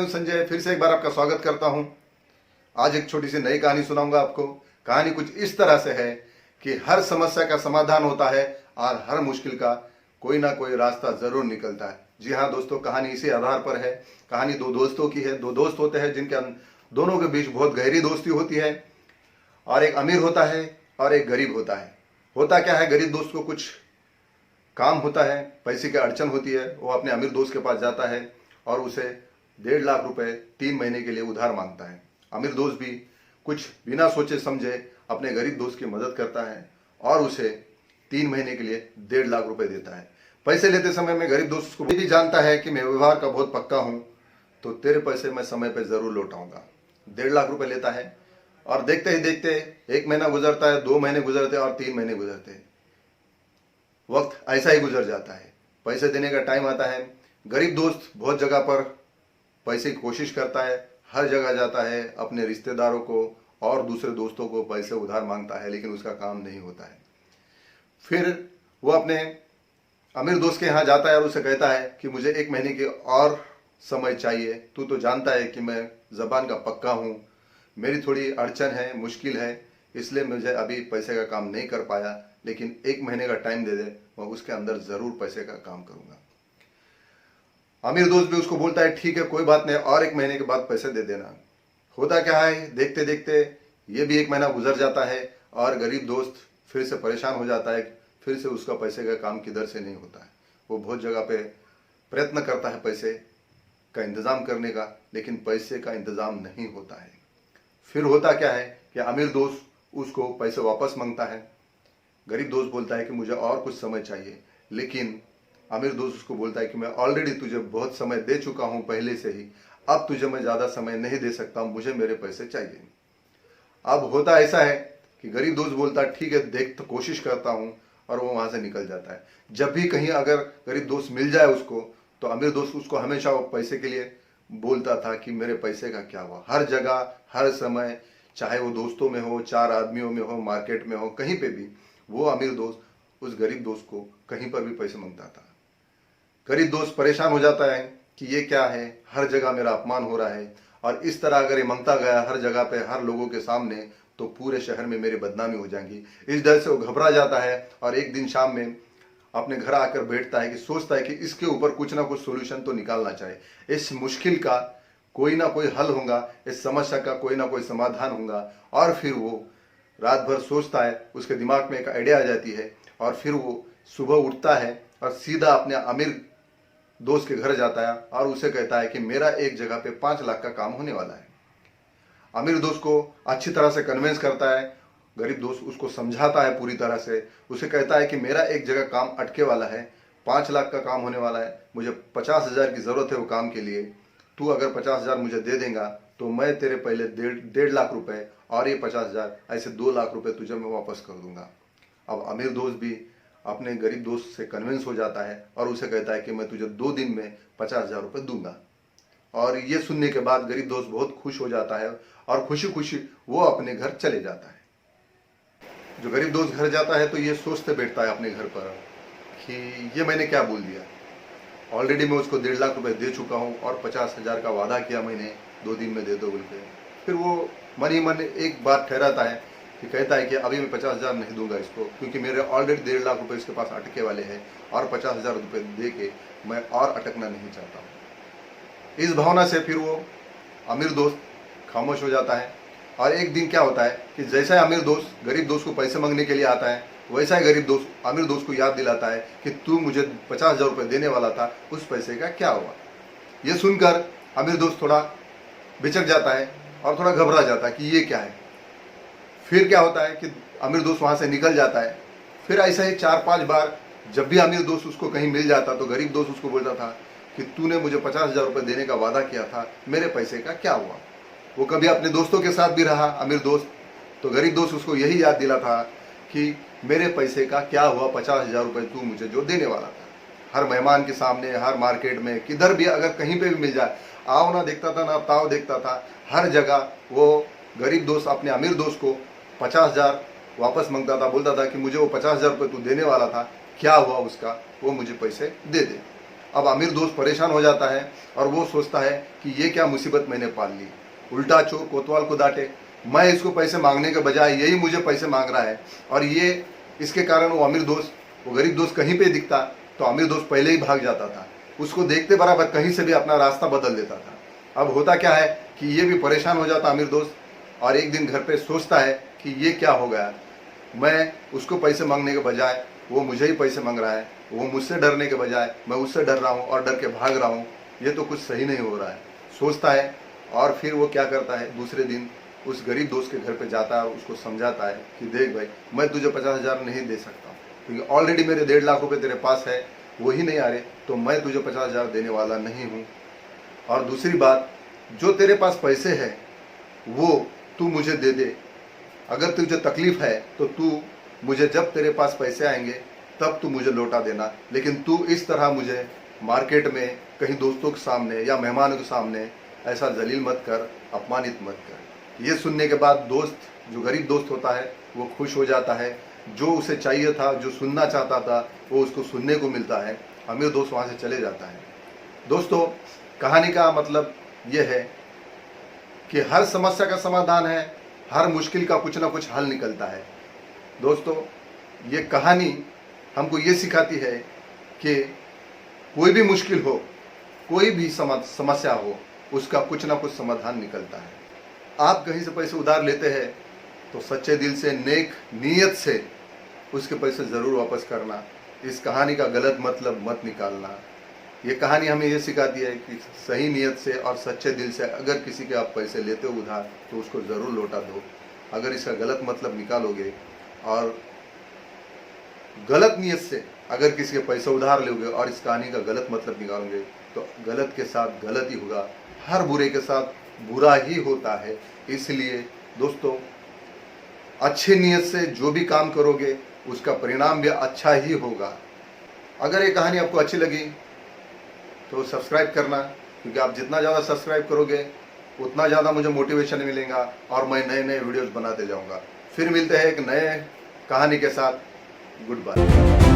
संजय फिर से एक बार आपका स्वागत करता हूं। आज एक छोटी सी नई कहानी सुनाऊंगा आपको। कहानी कुछ इस तरह से है कि हर समस्या का समाधान होता है और हर मुश्किल का कोई ना कोई रास्ता जरूर निकलता है। जी हाँ दोस्तों, कहानी इसी आधार पर है। कहानी दो दोस्तों की है। दो दोस्त होते हैं जिनके दोनों के बीच बहुत गहरी दोस्ती होती है, और एक अमीर होता है और एक गरीब होता है। होता क्या है, गरीब दोस्त को कुछ काम होता है, पैसे की अड़चन होती है। वो अपने अमीर दोस्त के पास जाता है और उसे 1.5 लाख रुपए 3 महीने के लिए उधार मांगता है। अमीर दोस्त भी कुछ बिना सोचे समझे अपने गरीब दोस्त की मदद करता है और उसे 3 महीने के लिए 1.5 लाख रुपए देता है। पैसे लेते समय में गरीब दोस्त को भी जानता है कि मैं व्यवहार का बहुत पक्का हूं, तो तेरे पैसे मैं समय पर जरूर लौटाऊंगा। 1.5 लाख रुपए लेता है और देखते ही देखते 1 महीना गुजरता है, 2 महीने गुजरते हैं और 3 महीने गुजरते हैं। वक्त ऐसा ही गुजर जाता है। पैसे देने का टाइम आता है। गरीब दोस्त बहुत जगह पर पैसे की कोशिश करता है, हर जगह जाता है, अपने रिश्तेदारों को और दूसरे दोस्तों को पैसे उधार मांगता है, लेकिन उसका काम नहीं होता है। फिर वो अपने अमीर दोस्त के यहाँ जाता है और उसे कहता है कि मुझे 1 महीने के और समय चाहिए। तू तो जानता है कि मैं जबान का पक्का हूँ, मेरी थोड़ी अड़चन है, मुश्किल है, इसलिए मुझे अभी पैसे का काम नहीं कर पाया, लेकिन 1 महीने का टाइम दे दे, मैं उसके अंदर जरूर पैसे का काम करूंगा। अमीर दोस्त भी उसको बोलता है ठीक है कोई बात नहीं, और 1 महीने के बाद पैसे दे देना। होता क्या है, देखते देखते ये भी 1 महीना गुजर जाता है और गरीब दोस्त फिर से परेशान हो जाता है। फिर से उसका पैसे का काम किधर से नहीं होता है। वो बहुत जगह पे प्रयत्न करता है पैसे का इंतजाम करने का, लेकिन पैसे का इंतजाम नहीं होता है। फिर होता क्या है कि अमीर दोस्त उसको पैसे वापस मांगता है। गरीब दोस्त बोलता है कि मुझे और कुछ समय चाहिए, लेकिन अमीर दोस्त उसको बोलता है कि मैं ऑलरेडी तुझे बहुत समय दे चुका हूं पहले से ही, अब तुझे मैं ज्यादा समय नहीं दे सकता हूं, मुझे मेरे पैसे चाहिए। अब होता ऐसा है कि गरीब दोस्त बोलता है ठीक है देख तो कोशिश करता हूं, और वो वहां से निकल जाता है। जब भी कहीं अगर गरीब दोस्त मिल जाए उसको, तो अमीर दोस्त उसको हमेशा पैसे के लिए बोलता था कि मेरे पैसे का क्या हुआ। हर जगह हर समय, चाहे वो दोस्तों में हो, 4 आदमियों में हो, मार्केट में हो, कहीं पे भी वो अमीर दोस्त उस गरीब दोस्त को कहीं पर भी पैसे मांगता था। गरीब दोस्त परेशान हो जाता है कि ये क्या है, हर जगह मेरा अपमान हो रहा है, और इस तरह अगर ये मांगता गया हर जगह पे हर लोगों के सामने, तो पूरे शहर में मेरी बदनामी हो जाएगी। इस डर से वो घबरा जाता है और एक दिन शाम में अपने घर आकर बैठता है कि सोचता है कि इसके ऊपर कुछ ना कुछ सोल्यूशन तो निकालना चाहिए। इस मुश्किल का कोई ना कोई हल होगा, इस समस्या का कोई ना कोई समाधान होगा। और फिर वो रात भर सोचता है, उसके दिमाग में एक आइडिया आ जाती है, और फिर वो सुबह उठता है और सीधा अपने अमीर दोस्त के घर जाता है और उसे कहता है कि मेरा एक जगह पे 5 लाख का काम होने वाला है। अमीर दोस्त को अच्छी तरह से कन्विंस करता है। गरीब दोस्त उसको समझाता है पूरी तरह से। उसे कहता है कि मेरा एक जगह काम अटके वाला है, 5 लाख का काम होने वाला है, मुझे 50,000 की जरूरत है वो काम के लिए। तू अगर 50,000 मुझे दे देगा तो मैं तेरे पहले 1.5 लाख रुपए और ये 50,000, ऐसे 2 लाख रुपए तुझे मैं वापस कर दूंगा। अब अमीर दोस्त भी अपने गरीब दोस्त से कन्विंस हो जाता है और उसे कहता है कि मैं तुझे 2 दिन में 50,000 रुपए दूंगा। और ये सुनने के बाद गरीब दोस्त बहुत खुश हो जाता है और खुशी खुशी वो अपने घर चले जाता है। जो गरीब दोस्त घर जाता है तो ये सोचते बैठता है अपने घर पर कि ये मैंने क्या बोल दिया। ऑलरेडी मैं उसको 1.5 लाख रुपए दे चुका हूँ और 50,000 का वादा किया मैंने 2 दिन में दे दो बोल के। फिर वो मन ही मन एक बात ठहराता है कि कहता है कि अभी मैं 50,000 नहीं दूंगा इसको, क्योंकि मेरे ऑलरेडी 1.5 लाख रुपए इसके पास अटके वाले हैं, और 50,000 रुपये दे के मैं और अटकना नहीं चाहता हूँ। इस भावना से फिर वो अमीर दोस्त खामोश हो जाता है। और एक दिन क्या होता है कि जैसा ही अमीर दोस्त गरीब दोस्त को पैसे मांगने के लिए आता है, वैसा ही गरीब दोस्त अमीर दोस्त को याद दिलाता है कि तू मुझे 50,000 रुपये देने वाला था, उस पैसे का क्या हुआ। ये सुनकर अमीर दोस्त थोड़ा बिचक जाता है और थोड़ा घबरा जाता है कि ये क्या है। फिर क्या होता है कि अमीर दोस्त वहां से निकल जाता है। फिर ऐसा ही 4-5 बार जब भी अमीर दोस्त उसको कहीं मिल जाता तो गरीब दोस्त उसको बोलता था कि तूने मुझे 50,000 रुपये देने का वादा किया था, मेरे पैसे का क्या हुआ। वो कभी अपने दोस्तों के साथ भी रहा अमीर दोस्त, तो गरीब दोस्त उसको यही याद दिला था कि मेरे पैसे का क्या हुआ, 50,000 रुपये तू मुझे जो देने वाला था। हर मेहमान के सामने, हर मार्केट में, किधर भी अगर कहीं पे भी मिल जाए, आओ ना देखता था ना ताव देखता था। हर जगह वो गरीब दोस्त अपने अमीर दोस्त को 50,000 वापस मांगता था, बोलता था कि मुझे वो 50,000 रुपये तू देने वाला था, क्या हुआ उसका, वो मुझे पैसे दे दे। अब अमीर दोस्त परेशान हो जाता है और वो सोचता है कि ये क्या मुसीबत मैंने पाल ली, उल्टा चोर कोतवाल को डांटे, मैं इसको पैसे मांगने के बजाय यही मुझे पैसे मांग रहा है। और ये इसके कारण वो अमीर दोस्त, वो गरीब दोस्त कहीं पे दिखता तो अमीर दोस्त पहले ही भाग जाता था, उसको देखते बराबर कहीं से भी अपना रास्ता बदल देता था। अब होता क्या है कि ये भी परेशान हो जाता अमीर दोस्त, और एक दिन घर पे सोचता है कि ये क्या हो गया, मैं उसको पैसे मांगने के बजाय वो मुझे ही पैसे मांग रहा है, वो मुझसे डरने के बजाय मैं उससे डर रहा हूँ और डर के भाग रहा हूँ, ये तो कुछ सही नहीं हो रहा है, सोचता है। और फिर वो क्या करता है, दूसरे दिन उस गरीब दोस्त के घर पे जाता है, उसको समझाता है कि देख भाई, मैं तुझे 50,000 नहीं दे सकता क्योंकि ऑलरेडी मेरे 1.5 लाख रुपए तेरे पास है, वही नहीं आ रहे, तो मैं तुझे 50,000 देने वाला नहीं हूँ। और दूसरी बात, जो तेरे पास पैसे है वो तू मुझे दे दे, अगर तुझे तकलीफ है तो तू मुझे, जब तेरे पास पैसे आएंगे तब तू मुझे लौटा देना, लेकिन तू इस तरह मुझे मार्केट में कहीं दोस्तों के सामने या मेहमानों के सामने ऐसा जलील मत कर, अपमानित मत कर। ये सुनने के बाद दोस्त, जो गरीब दोस्त होता है, वो खुश हो जाता है, जो उसे चाहिए था, जो सुनना चाहता था, वो उसको सुनने को मिलता है, अमीर दोस्त वहाँ से चले जाता है। दोस्तों, कहानी का मतलब ये है कि हर समस्या का समाधान है, हर मुश्किल का कुछ ना कुछ हल निकलता है। दोस्तों, ये कहानी हमको ये सिखाती है कि कोई भी मुश्किल हो, कोई भी समस्या हो, उसका कुछ ना कुछ समाधान निकलता है। आप कहीं से पैसे उधार लेते हैं तो सच्चे दिल से, नेक नीयत से उसके पैसे ज़रूर वापस करना। इस कहानी का गलत मतलब मत निकालना। ये कहानी हमें ये सिखाती है कि सही नीयत से और सच्चे दिल से अगर किसी के आप पैसे लेते हो उधार, तो उसको ज़रूर लौटा दो। अगर इसका गलत मतलब निकालोगे और गलत नीयत से अगर किसी के पैसे उधार लोगे और इस कहानी का गलत मतलब निकालोगे, तो गलत के साथ गलत ही होगा, हर बुरे के साथ बुरा ही होता है। इसलिए दोस्तों, अच्छी नीयत से जो भी काम करोगे उसका परिणाम भी अच्छा ही होगा। अगर ये कहानी आपको अच्छी लगी तो सब्सक्राइब करना, क्योंकि आप जितना ज़्यादा सब्सक्राइब करोगे उतना ज़्यादा मुझे मोटिवेशन मिलेगा और मैं नए नए वीडियोस बनाते जाऊंगा। फिर मिलते हैं एक नए कहानी के साथ। Good bye.